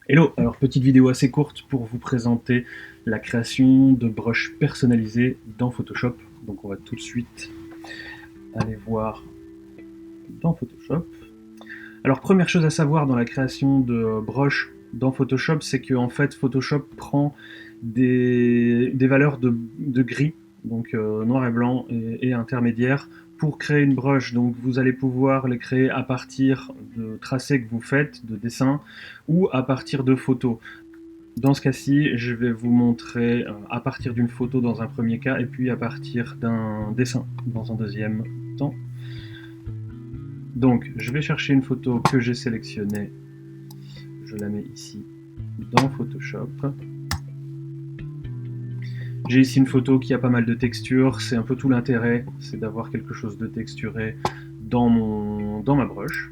Hello, alors petite vidéo assez courte pour vous présenter la création de brushes personnalisées dans Photoshop. Donc on va tout de suite aller voir dans Photoshop. Alors première chose à savoir dans la création de brushes dans Photoshop, c'est que en fait Photoshop prend des valeurs de gris, donc noir et blanc et intermédiaire, pour créer une brush. Donc vous allez pouvoir les créer à partir de tracés que vous faites, de dessins, ou à partir de photos. Dans ce cas-ci, je vais vous montrer à partir d'une photo dans un premier cas, et puis à partir d'un dessin dans un deuxième temps. Donc, je vais chercher une photo que j'ai sélectionnée. Je la mets ici dans Photoshop. J'ai ici une photo qui a pas mal de textures. C'est un peu tout l'intérêt, c'est d'avoir quelque chose de texturé dans ma brush.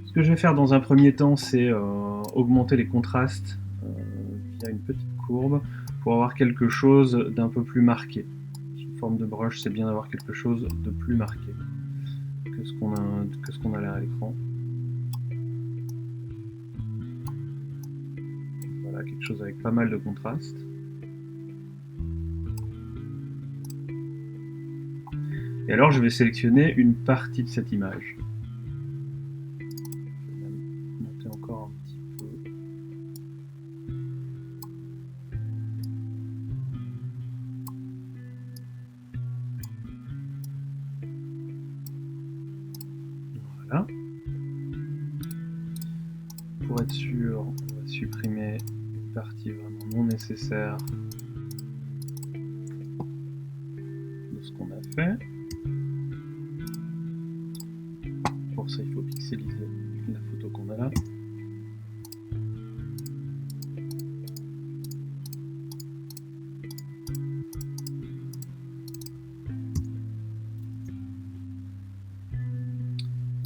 Ce que je vais faire dans un premier temps, c'est augmenter les contrastes via une petite courbe pour avoir quelque chose d'un peu plus marqué. Sous forme de brush, c'est bien d'avoir quelque chose de plus marqué que ce qu'on a là à l'écran. Voilà, quelque chose avec pas mal de contraste. Et alors, je vais sélectionner une partie de cette image. Je vais même monter encore un petit peu. Voilà. Pour être sûr, on va supprimer une partie vraiment non nécessaire de ce qu'on a fait. Pour ça, il faut pixeliser la photo qu'on a là.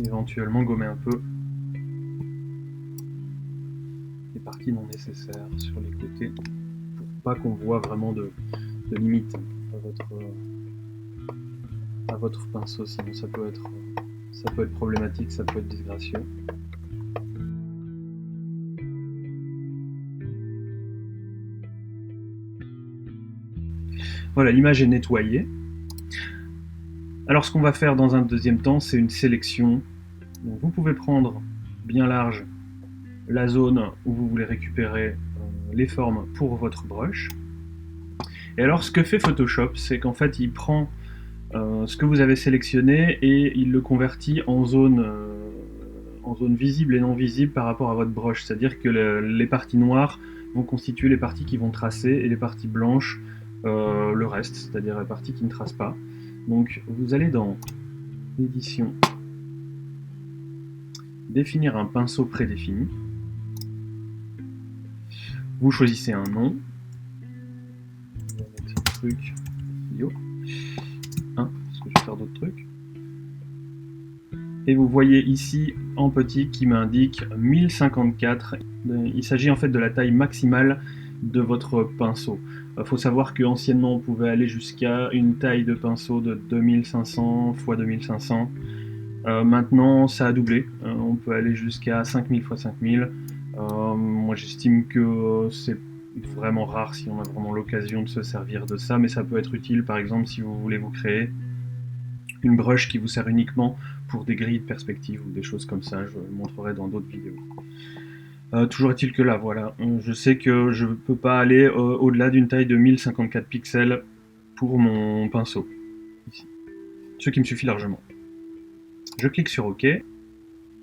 Éventuellement gommer un peu les parties non nécessaires sur les côtés pour pas qu'on voit vraiment de limite à votre pinceau, sinon ça peut être problématique, ça peut être disgracieux. Voilà, l'image est nettoyée. Alors ce qu'on va faire dans un deuxième temps, c'est une sélection. Donc, vous pouvez prendre bien large la zone où vous voulez récupérer les formes pour votre brush. Et alors ce que fait Photoshop, c'est qu'en fait il prend ce que vous avez sélectionné et il le convertit en zone visible et non visible par rapport à votre brush. C'est-à-dire que les parties noires vont constituer les parties qui vont tracer et les parties blanches le reste, c'est-à-dire les parties qui ne tracent pas. Donc vous allez dans édition, définir un pinceau prédéfini. Vous choisissez un nom. Je vais mettre truc yo 1 parce que je vais faire d'autres trucs. Et vous voyez ici en petit qui m'indique 1054. Il s'agit en fait de la taille maximale de votre pinceau. Il faut savoir qu'anciennement on pouvait aller jusqu'à une taille de pinceau de 2500 x 2500. Maintenant ça a doublé, on peut aller jusqu'à 5000 x 5000. Moi j'estime que c'est vraiment rare si on a vraiment l'occasion de se servir de ça, mais ça peut être utile par exemple si vous voulez vous créer une brush qui vous sert uniquement pour des grilles de perspective ou des choses comme ça, je le montrerai dans d'autres vidéos. Toujours est-il que là, voilà, je sais que je ne peux pas aller au-delà d'une taille de 1054 pixels pour mon pinceau, ici. Ce qui me suffit largement. Je clique sur OK, et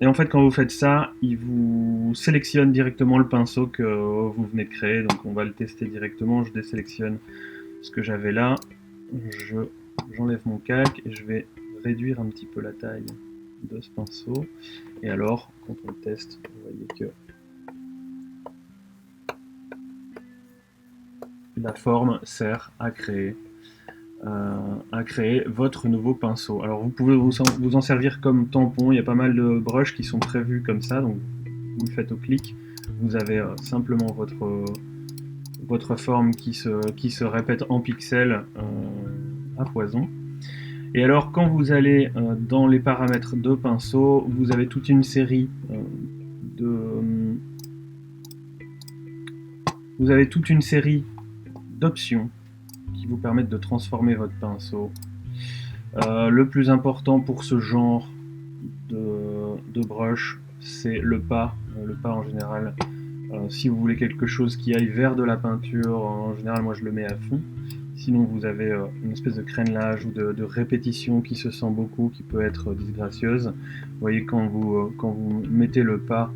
en fait quand vous faites ça, il vous sélectionne directement le pinceau que vous venez de créer, donc on va le tester directement. Je désélectionne ce que j'avais là, j'enlève mon calque et je vais réduire un petit peu la taille de ce pinceau, et alors quand on le teste, vous voyez que la forme sert à créer votre nouveau pinceau. Alors vous pouvez vous en servir comme tampon, il y a pas mal de brushes qui sont prévues comme ça, donc vous le faites au clic, vous avez simplement votre forme qui se répète en pixels à foison. Et alors quand vous allez dans les paramètres de pinceau, vous avez toute une série d'options qui vous permettent de transformer votre pinceau. Le plus important pour ce genre de brush, c'est le pas en général. Si vous voulez quelque chose qui aille vers de la peinture, en général moi je le mets à fond. Sinon vous avez une espèce de crénelage ou de répétition qui se sent beaucoup, qui peut être disgracieuse. Vous voyez quand vous mettez le pas,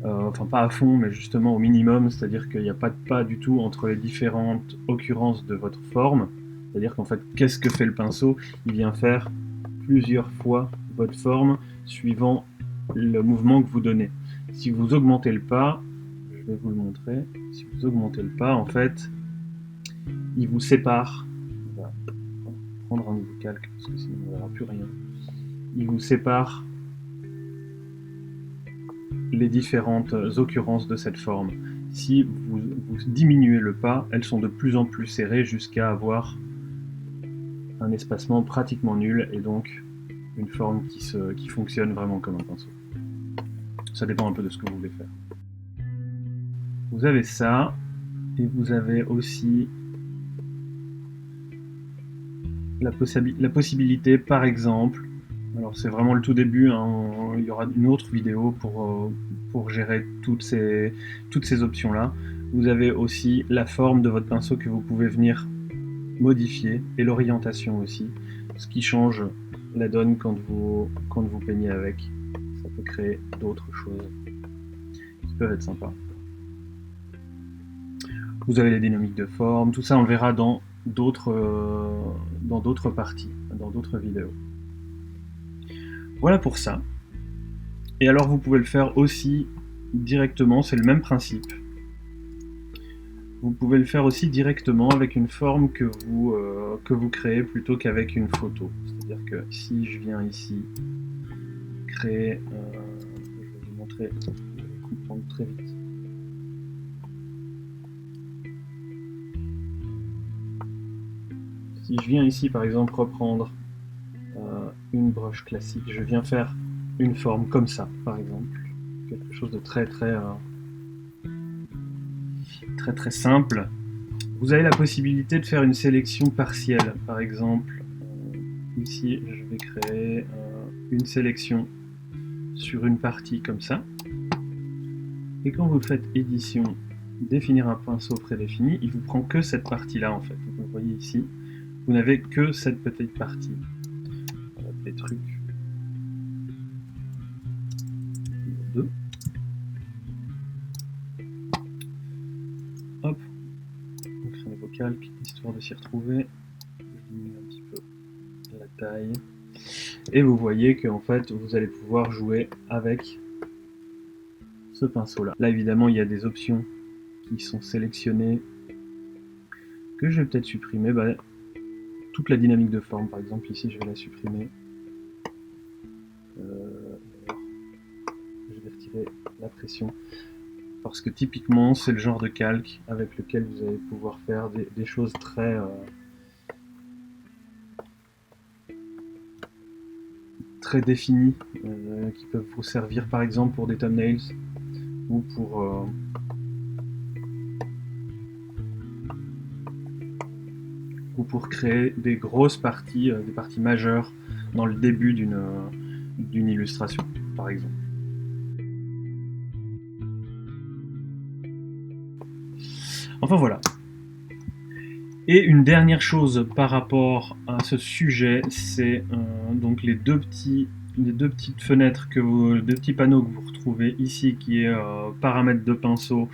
enfin pas à fond mais justement au minimum, c'est-à-dire qu'il n'y a pas de pas du tout entre les différentes occurrences de votre forme. C'est-à-dire qu'en fait, qu'est-ce que fait le pinceau? Il vient faire plusieurs fois votre forme suivant le mouvement que vous donnez. Si vous augmentez le pas, je vais vous le montrer, si vous augmentez le pas, en fait, il vous sépare. On va prendre un nouveau calque parce que sinon on ne verra plus rien. Il vous sépare les différentes occurrences de cette forme. Si vous diminuez le pas, elles sont de plus en plus serrées jusqu'à avoir un espacement pratiquement nul et donc une forme qui fonctionne vraiment comme un pinceau. Ça dépend un peu de ce que vous voulez faire. Vous avez ça, et vous avez aussi la possibilité, par exemple, alors c'est vraiment le tout début, hein, il y aura une autre vidéo pour gérer toutes ces options-là. Vous avez aussi la forme de votre pinceau que vous pouvez venir modifier, et l'orientation aussi, ce qui change la donne quand vous peignez avec. Ça peut créer d'autres choses qui peuvent être sympas. Vous avez les dynamiques de forme, tout ça on le verra dans d'autres parties, dans d'autres vidéos. Voilà pour ça. Et alors vous pouvez le faire aussi directement, c'est le même principe. Vous pouvez le faire aussi directement avec une forme que vous créez plutôt qu'avec une photo. C'est-à-dire que si je viens ici créer, je vais vous montrer, vous allez comprendre très vite. Si je viens ici par exemple reprendre une broche classique, je viens faire une forme comme ça par exemple, quelque chose de très simple. Vous avez la possibilité de faire une sélection partielle. Par exemple, ici je vais créer une sélection sur une partie comme ça. Et quand vous faites édition, définir un pinceau prédéfini, il vous prend que cette partie-là en fait. Vous le voyez ici, vous n'avez que cette petite partie. On va appeler truc 2. Hop, on crée un nouveau calque, histoire de s'y retrouver. Je diminue un petit peu la taille. Et vous voyez que en fait, vous allez pouvoir jouer avec ce pinceau-là. Là, évidemment, il y a des options qui sont sélectionnées que je vais peut-être supprimer. Toute la dynamique de forme, par exemple, ici, je vais la supprimer. Je vais retirer la pression. Parce que typiquement, c'est le genre de calque avec lequel vous allez pouvoir faire des choses très définies, qui peuvent vous servir par exemple pour des thumbnails ou pour créer des grosses parties, des parties majeures dans le début d'une illustration, par exemple. Enfin voilà. Et une dernière chose par rapport à ce sujet, c'est donc les deux petites fenêtres, deux petits panneaux que vous retrouvez ici, qui est paramètres de pinceau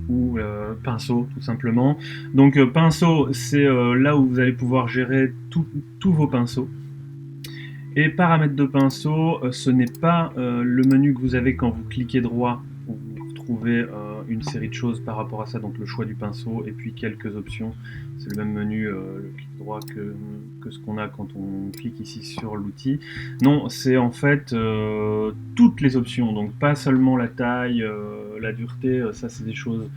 ou pinceau tout simplement. Donc pinceau, c'est là où vous allez pouvoir gérer tous vos pinceaux. Et paramètres de pinceau, ce n'est pas le menu que vous avez quand vous cliquez droit, où vous retrouvez une série de choses par rapport à ça, donc le choix du pinceau et puis quelques options. C'est le même menu, le clic droit que ce qu'on a quand on clique ici sur l'outil. Non, c'est en fait toutes les options, donc pas seulement la taille, la dureté, ça c'est des choses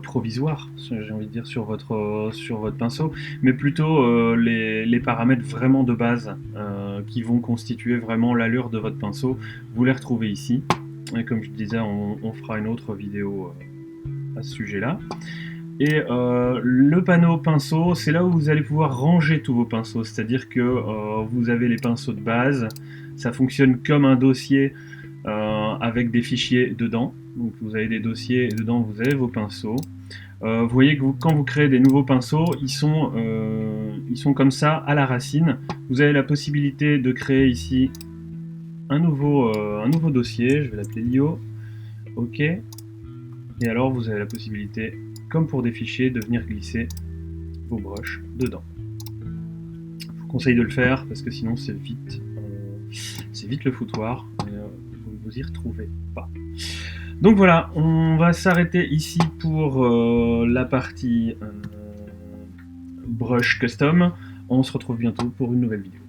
provisoires, j'ai envie de dire, sur votre pinceau, mais plutôt les paramètres vraiment de base qui vont constituer vraiment l'allure de votre pinceau. Vous les retrouvez ici. Et comme je disais, on fera une autre vidéo à ce sujet-là. Et le panneau pinceau, c'est là où vous allez pouvoir ranger tous vos pinceaux, c'est-à-dire que vous avez les pinceaux de base, ça fonctionne comme un dossier avec des fichiers dedans. Donc vous avez des dossiers et dedans vous avez vos pinceaux. Vous voyez que quand vous créez des nouveaux pinceaux, ils sont comme ça à la racine. Vous avez la possibilité de créer ici un nouveau dossier, je vais l'appeler Lio. OK. Et alors vous avez la possibilité, comme pour des fichiers, de venir glisser vos brushes dedans. Je vous conseille de le faire parce que sinon c'est vite le foutoir et vous ne vous y retrouvez pas. Donc voilà, on va s'arrêter ici pour la partie brush custom. On se retrouve bientôt pour une nouvelle vidéo.